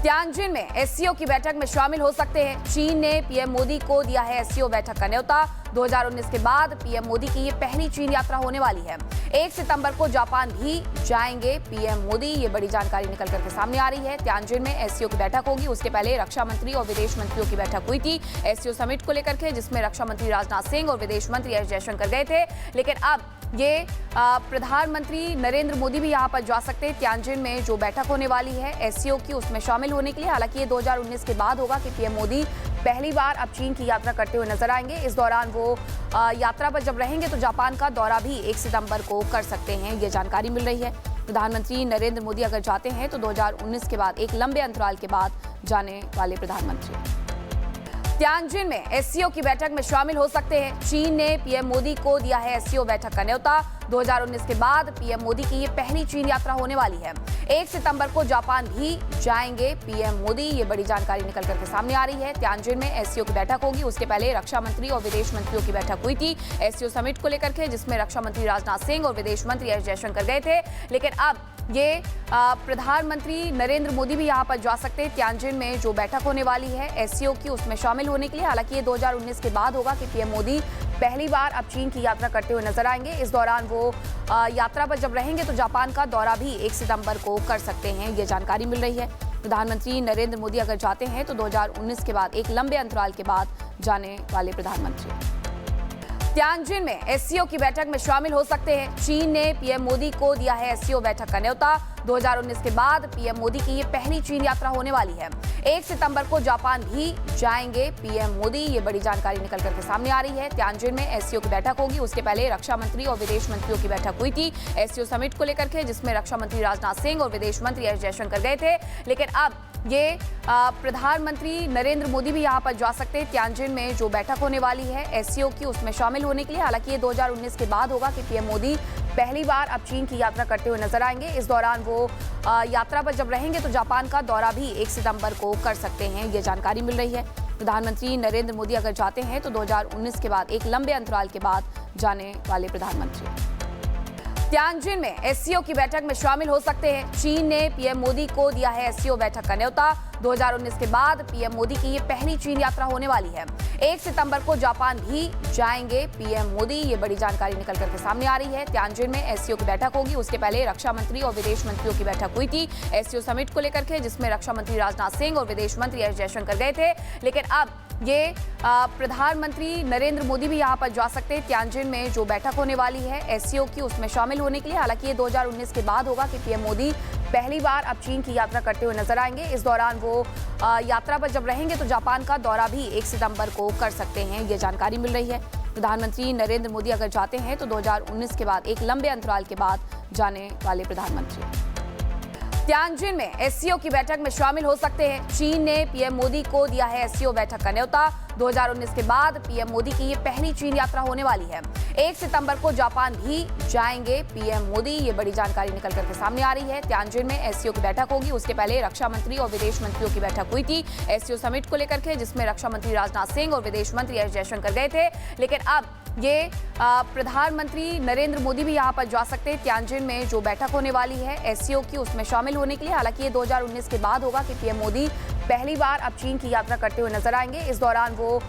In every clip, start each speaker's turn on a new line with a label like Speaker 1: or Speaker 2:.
Speaker 1: Tianjin में SCO की बैठक में शामिल हो सकते हैं। चीन ने पीएम मोदी को दिया है एससीओ बैठक का न्योता। 2019 के बाद पीएम मोदी की ये पहली चीन यात्रा होने वाली है। 1 सितंबर को जापान भी जाएंगे पीएम मोदी। ये बड़ी जानकारी निकल करके सामने आ रही है। तियानजिन में एससीओ की बैठक होगी। उसके पहले रक्षा मंत्री और विदेश मंत्रियों की बैठक हुई थी एससीओ समिट को लेकर के, जिसमें रक्षा मंत्री राजनाथ सिंह और विदेश मंत्री एस जयशंकर गए थे। लेकिन अब ये प्रधानमंत्री नरेंद्र मोदी भी यहां पर जा सकते हैं। तियानजिन में जो बैठक होने वाली है एससीओ की, उसमें शामिल होने के लिए। हालांकि ये 2019 के बाद होगा कि पीएम मोदी पहली बार अब चीन की यात्रा करते हुए नजर आएंगे। इस दौरान वो यात्रा पर जब रहेंगे तो जापान का दौरा भी 1 सितंबर को कर सकते हैं, ये जानकारी मिल रही है। प्रधानमंत्री नरेंद्र मोदी अगर जाते हैं तो 2019 के बाद एक लंबे अंतराल के बाद जाने वाले प्रधानमंत्री। तियानजिन में एससीओ की बैठक में शामिल हो सकते हैं। चीन ने पीएम मोदी को दिया है एससीओ बैठक का न्योता। 2019 के बाद पीएम मोदी की ये पहली चीन यात्रा होने वाली है। 1 सितंबर को जापान भी जाएंगे पीएम मोदी। ये बड़ी जानकारी निकल करके सामने आ रही है। तियानजिन में एससीओ की बैठक होगी। उसके पहले रक्षा मंत्री और विदेश मंत्रियों की बैठक हुई थी एससीओ समिट को लेकर के, जिसमें रक्षा मंत्री राजनाथ सिंह और विदेश मंत्री एस जयशंकर गए थे। लेकिन अब ये प्रधानमंत्री नरेंद्र मोदी भी यहां पर जा सकते हैं। तियानजिन में जो बैठक होने वाली है एससीओ की, उसमें शामिल होने के लिए। हालांकि ये 2019 के बाद होगा कि पीएम मोदी पहली बार अब चीन की यात्रा करते हुए नजर आएंगे। इस दौरान वो यात्रा पर जब रहेंगे तो जापान का दौरा भी 1 सितंबर को कर सकते हैं, ये जानकारी मिल रही है। प्रधानमंत्री नरेंद्र मोदी अगर जाते हैं तो 2019 के बाद एक लंबे अंतराल के बाद जाने वाले प्रधानमंत्री। तियानजिन में एससीओ की बैठक में शामिल हो सकते हैं। चीन ने पीएम मोदी को दिया है एससीओ बैठक का न्योता। 2019 के बाद पीएम मोदी की ये पहली चीन यात्रा होने वाली है। 1 सितंबर को जापान भी जाएंगे पीएम मोदी। ये बड़ी जानकारी निकल करके सामने आ रही है। तियानजिन में एससीओ की बैठक होगी। उसके पहले रक्षा मंत्री और विदेश मंत्रियों की बैठक हुई थी एससीओ समिट को लेकर के, जिसमें रक्षा मंत्री राजनाथ सिंह और विदेश मंत्री एस जयशंकर गए थे। लेकिन अब ये प्रधानमंत्री नरेंद्र मोदी भी यहां पर जा सकते हैं। तियानजिन में जो बैठक होने वाली है एससीओ की, उसमें शामिल होने के लिए। हालांकि ये 2019 के बाद होगा कि पीएम मोदी पहली बार अब चीन की यात्रा करते हुए नजर आएंगे। इस दौरान वो यात्रा पर जब रहेंगे तो जापान का दौरा भी 1 सितंबर को कर सकते हैं, ये जानकारी मिल रही है। प्रधानमंत्री नरेंद्र मोदी अगर जाते हैं तो 2019 के बाद एक लंबे अंतराल के बाद जाने वाले प्रधानमंत्री। तियानजिन में एससीओ की बैठक में शामिल हो सकते हैं। चीन ने पीएम मोदी को दिया है एससीओ बैठक का न्योता। 2019 के बाद पीएम मोदी की ये पहली चीन यात्रा होने वाली है। 1 सितंबर को जापान भी जाएंगे पीएम मोदी। ये बड़ी जानकारी निकल करके सामने आ रही है। तियानजिन में एससीओ की बैठक होगी। उसके पहले रक्षा मंत्री और विदेश मंत्रियों की बैठक हुई थी एससीओ समिट को लेकर के, जिसमें रक्षा मंत्री राजनाथ सिंह और विदेश मंत्री एस जयशंकर गए थे। लेकिन अब ये प्रधानमंत्री नरेंद्र मोदी भी यहां पर जा सकते हैं। तियानजिन में जो बैठक होने वाली है एससीओ की, उसमें शामिल होने के लिए। हालांकि ये 2019 के बाद होगा कि पीएम मोदी पहली बार अब चीन की यात्रा करते हुए नजर आएंगे। इस दौरान वो यात्रा पर जब रहेंगे तो जापान का दौरा भी 1 सितंबर को कर सकते हैं, ये जानकारी मिल रही है। प्रधानमंत्री नरेंद्र मोदी अगर जाते हैं तो 2019 के बाद एक लंबे अंतराल के बाद जाने वाले प्रधानमंत्री। तियानजिन में एससीओ की बैठक में शामिल हो सकते हैं। चीन ने पीएम मोदी को दिया है एससीओ बैठक का न्योता। 2019 के बाद पीएम मोदी की ये पहली चीन यात्रा होने वाली है। 1 सितंबर को जापान भी जाएंगे पीएम मोदी। ये बड़ी जानकारी निकल करके सामने आ रही है। तियानजिन में एससीओ की बैठक होगी। उसके पहले रक्षा मंत्री और विदेश मंत्रियों की बैठक हुई थी एससीओ समिट को लेकर के, जिसमें रक्षा मंत्री राजनाथ सिंह और विदेश मंत्री एस जयशंकर गए थे। लेकिन अब ये प्रधानमंत्री नरेंद्र मोदी भी यहां पर जा सकते हैं। तियानजिन में जो बैठक होने वाली है एससीओ की, उसमें शामिल होने के लिए। हालांकि ये 2019 के बाद होगा कि पीएम मोदी पहली बार अब चीन की यात्रा करते हुए नजर आएंगे। इस दौरान वो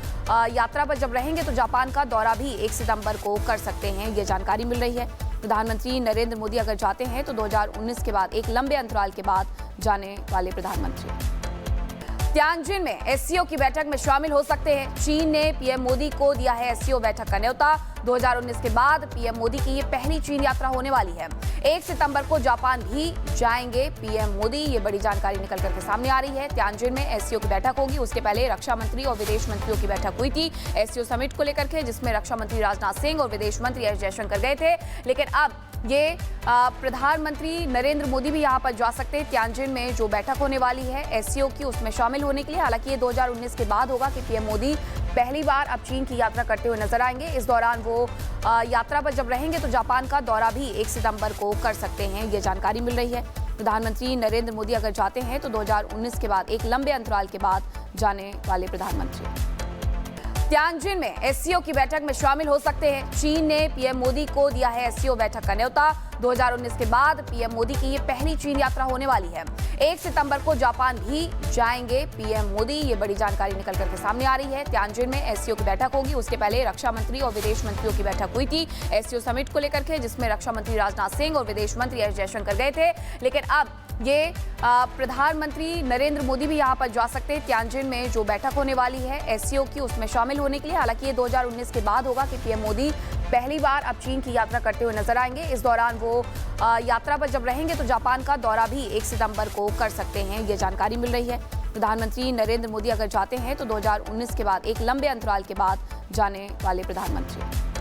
Speaker 1: यात्रा पर जब रहेंगे तो जापान का दौरा भी 1 सितंबर को कर सकते हैं, ये जानकारी मिल रही है। प्रधानमंत्री नरेंद्र मोदी अगर जाते हैं तो 2019 के बाद एक लंबे अंतराल के बाद जाने वाले प्रधानमंत्री। तियानजिन में एससीओ की बैठक में शामिल हो सकते हैं। चीन ने पीएम मोदी को दिया है एससीओ बैठक का न्योता। 2019 के बाद पीएम मोदी की ये पहली चीन यात्रा होने वाली है। 1 सितंबर को जापान भी जाएंगे पीएम मोदी। ये बड़ी जानकारी निकल करके सामने आ रही है। तियानजिन में एससीओ की बैठक होगी। उसके पहले रक्षा मंत्री और विदेश मंत्रियों की बैठक हुई थी एससीओ समिट को लेकर के, जिसमें रक्षा मंत्री राजनाथ सिंह और विदेश मंत्री एस जयशंकर गए थे। लेकिन अब ये प्रधानमंत्री नरेंद्र मोदी भी यहां पर जा सकते हैं। तियानजिन में जो बैठक होने वाली है एससीओ की, उसमें शामिल होने के लिए। हालांकि ये 2019 के बाद होगा कि पीएम मोदी पहली बार अब चीन की यात्रा करते हुए नजर आएंगे। इस दौरान वो यात्रा पर जब रहेंगे तो जापान का दौरा भी 1 सितंबर को कर सकते हैं, ये जानकारी मिल रही है। प्रधानमंत्री नरेंद्र मोदी अगर जाते हैं तो 2019 के बाद एक लंबे अंतराल के बाद जाने वाले प्रधानमंत्री। तियानजिन में एससीओ की बैठक में शामिल हो सकते हैं। चीन ने पीएम मोदी को दिया है एससीओ बैठक का न्योता। 2019 के बाद पीएम मोदी की ये पहली चीन यात्रा होने वाली है। 1 सितंबर को जापान भी जाएंगे पीएम मोदी, ये बड़ी जानकारी निकल करके सामने आ रही है। तियानजिन में एससीओ की बैठक होगी। उसके पहले रक्षा मंत्री और विदेश मंत्रियों की बैठक हुई थी एससीओ समिट को लेकर के, जिसमें रक्षा मंत्री राजनाथ सिंह और विदेश मंत्री एस जयशंकर गए थे। लेकिन अब ये प्रधानमंत्री नरेंद्र मोदी भी यहां पर जा सकते हैं। तियानजिन में जो बैठक होने वाली है एससीओ की, उसमें शामिल होने के लिए। हालांकि ये 2019 के बाद होगा कि पीएम मोदी पहली बार अब चीन की यात्रा करते हुए नजर आएंगे। इस दौरान वो यात्रा पर जब रहेंगे तो जापान का दौरा भी 1 सितंबर को कर सकते हैं, ये जानकारी मिल रही है। प्रधानमंत्री नरेंद्र मोदी अगर जाते हैं तो 2019 के बाद एक लंबे अंतराल के बाद जाने वाले प्रधानमंत्री।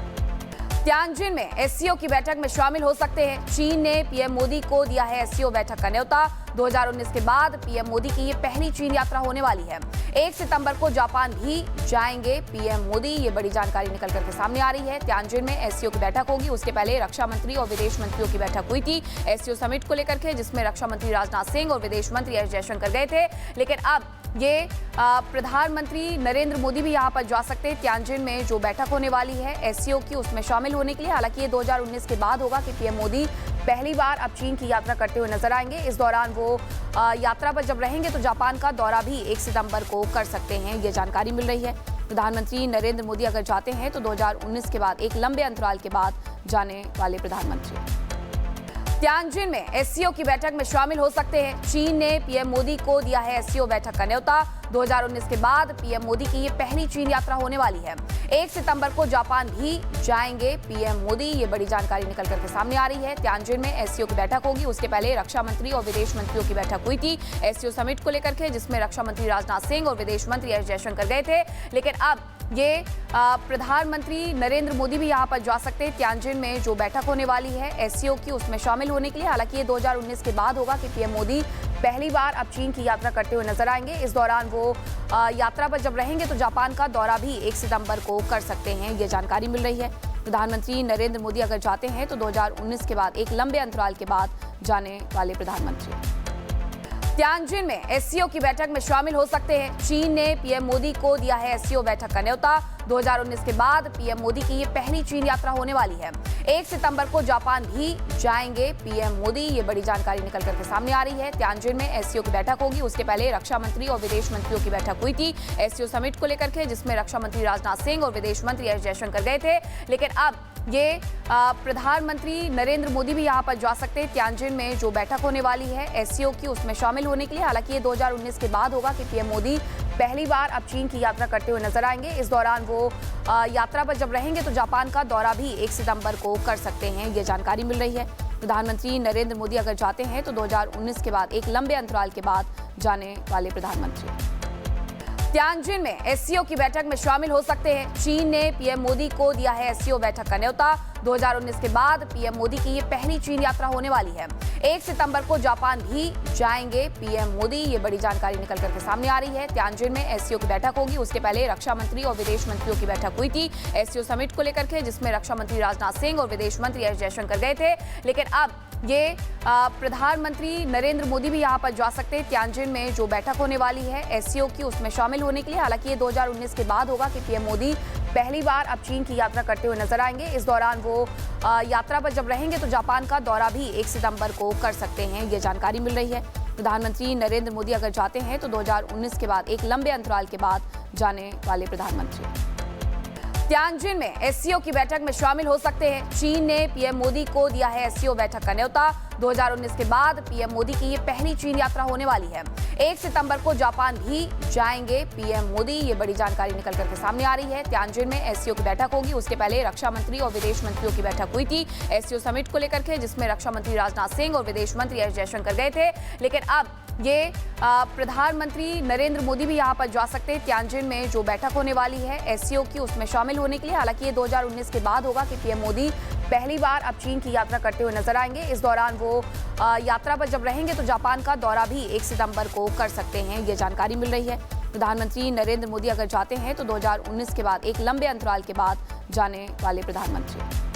Speaker 1: तियानजिन में एससीओ की बैठक में शामिल हो सकते हैं। चीन ने पीएम मोदी को दिया है एससीओ बैठक का न्योता। 2019 के बाद पीएम मोदी की ये पहली चीन यात्रा होने वाली है। 1 सितंबर को जापान भी जाएंगे पीएम मोदी, ये बड़ी जानकारी निकल करके सामने आ रही है। तियानजिन में एससीओ की बैठक होगी। उसके पहले रक्षा मंत्री और विदेश मंत्रियों की बैठक हुई थी एससीओ समिट को लेकर के, जिसमें रक्षा मंत्री राजनाथ सिंह और विदेश मंत्री एस जयशंकर गए थे। लेकिन अब ये प्रधानमंत्री नरेंद्र मोदी भी यहां पर जा सकते हैं। तियानजिन में जो बैठक होने वाली है एससीओ की, उसमें शामिल होने के लिए। हालांकि ये 2019 के बाद होगा कि पीएम मोदी पहली बार अब चीन की यात्रा करते हुए नजर आएंगे। इस दौरान वो यात्रा पर जब रहेंगे तो जापान का दौरा भी 1 सितंबर को कर सकते हैं, ये जानकारी मिल रही है। प्रधानमंत्री नरेंद्र मोदी अगर जाते हैं तो 2019 के बाद एक लंबे अंतराल के बाद जाने वाले प्रधानमंत्री। तियानजिन में एससीओ की बैठक में शामिल हो सकते हैं। चीन ने पीएम मोदी को दिया है एससीओ बैठक का न्योता। 2019 के बाद पीएम मोदी की ये पहली चीन यात्रा होने वाली है। 1 सितंबर को जापान भी जाएंगे पीएम मोदी, ये बड़ी जानकारी निकल करके सामने आ रही है। तियानजिन में एससीओ की बैठक होगी। उसके पहले रक्षा मंत्री और विदेश मंत्रियों की बैठक हुई थी एससीओ समिट को लेकर के, जिसमें रक्षा मंत्री राजनाथ सिंह और विदेश मंत्री एस जयशंकर गए थे। लेकिन अब ये प्रधानमंत्री नरेंद्र मोदी भी यहां पर जा सकते हैं। तियानजिन में जो बैठक होने वाली है एससीओ की, उसमें शामिल होने के लिए। हालांकि ये 2019 के बाद होगा कि पीएम मोदी पहली बार अब चीन की यात्रा करते हुए नजर आएंगे। इस दौरान वो यात्रा पर जब रहेंगे तो जापान का दौरा भी 1 सितंबर को कर सकते हैं, ये जानकारी मिल रही है। प्रधानमंत्री नरेंद्र मोदी अगर जाते हैं तो 2019 के बाद एक लंबे अंतराल के बाद जाने वाले प्रधानमंत्री। तियानजिन में एससीओ की बैठक में शामिल हो सकते हैं। चीन ने पीएम मोदी को दिया है एससीओ बैठक का न्योता। 2019 के बाद पीएम मोदी की ये पहली चीन यात्रा होने वाली है। 1 सितंबर को जापान भी जाएंगे पीएम मोदी, ये बड़ी जानकारी निकल करके सामने आ रही है। तियानजिन में एससीओ की बैठक होगी। उसके पहले रक्षा मंत्री और विदेश मंत्रियों की बैठक हुई थी एससीओ समिट को लेकर के, जिसमें रक्षा मंत्री राजनाथ सिंह और विदेश मंत्री एस जयशंकर गए थे। लेकिन अब ये प्रधानमंत्री नरेंद्र मोदी भी यहां पर जा सकते हैं। तियानजिन में जो बैठक होने वाली है एससीओ की, उसमें शामिल होने के लिए। हालांकि ये 2019 के बाद होगा कि पीएम मोदी पहली बार अब चीन की यात्रा करते हुए नजर आएंगे। इस दौरान वो यात्रा पर जब रहेंगे तो जापान का दौरा भी 1 सितंबर को कर सकते हैं, ये जानकारी मिल रही है। प्रधानमंत्री नरेंद्र मोदी अगर जाते हैं तो 2019 के बाद एक लंबे अंतराल के बाद जाने वाले प्रधानमंत्री। तियानजिन में एससीओ की बैठक में शामिल हो सकते हैं। चीन ने पीएम मोदी को दिया है एससीओ बैठक का न्योता। 2019 के बाद पीएम मोदी की ये पहली चीन यात्रा होने वाली है। 1 सितंबर को जापान भी जाएंगे पीएम मोदी, ये बड़ी जानकारी निकल करके सामने आ रही है। तियानजिन में एससीओ की बैठक होगी। उसके पहले रक्षा मंत्री और विदेश मंत्रियों की बैठक हुई थी एससीओ समिट को लेकर के, जिसमें रक्षा मंत्री राजनाथ सिंह और विदेश मंत्री एस जयशंकर गए थे। लेकिन अब ये प्रधानमंत्री नरेंद्र मोदी भी यहां पर जा सकते हैं। तियानजिन में जो बैठक होने वाली है एससीओ की, उसमें शामिल होने के लिए। हालांकि ये 2019 के बाद होगा कि पीएम मोदी पहली बार अब चीन की यात्रा करते हुए नजर आएंगे। इस दौरान वो यात्रा पर जब रहेंगे तो जापान का दौरा भी 1 सितंबर को कर सकते हैं, ये जानकारी मिल रही है। प्रधानमंत्री नरेंद्र मोदी अगर जाते हैं तो 2019 के बाद एक लंबे अंतराल के बाद जाने वाले प्रधानमंत्री। तियानजिन में एससीओ की बैठक में शामिल हो सकते हैं। चीन ने पीएम मोदी को दिया है एससीओ बैठक का न्योता। 2019 के बाद पीएम मोदी की ये पहली चीन यात्रा होने वाली है। 1 सितंबर को जापान भी जाएंगे पीएम मोदी, ये बड़ी जानकारी निकल करके सामने आ रही है। तियानजिन में एससीओ की बैठक होगी। उसके पहले रक्षा मंत्री और विदेश मंत्रियों की बैठक हुई थी एससीओ समिट को लेकर के, जिसमें रक्षा मंत्री राजनाथ सिंह और विदेश मंत्री एस जयशंकर गए थे। लेकिन अब ये प्रधानमंत्री नरेंद्र मोदी भी यहां पर जा सकते हैं। तियानजिन में जो बैठक होने वाली है एससीओ की, उसमें शामिल होने के लिए। हालांकि ये 2019 के बाद होगा कि पीएम मोदी पहली बार अब चीन की यात्रा करते हुए नजर आएंगे। इस दौरान वो यात्रा पर जब रहेंगे तो जापान का दौरा भी 1 सितंबर को कर सकते हैं, ये जानकारी मिल रही है। प्रधानमंत्री नरेंद्र मोदी अगर जाते हैं तो 2019 के बाद एक लंबे अंतराल के बाद जाने वाले प्रधानमंत्री।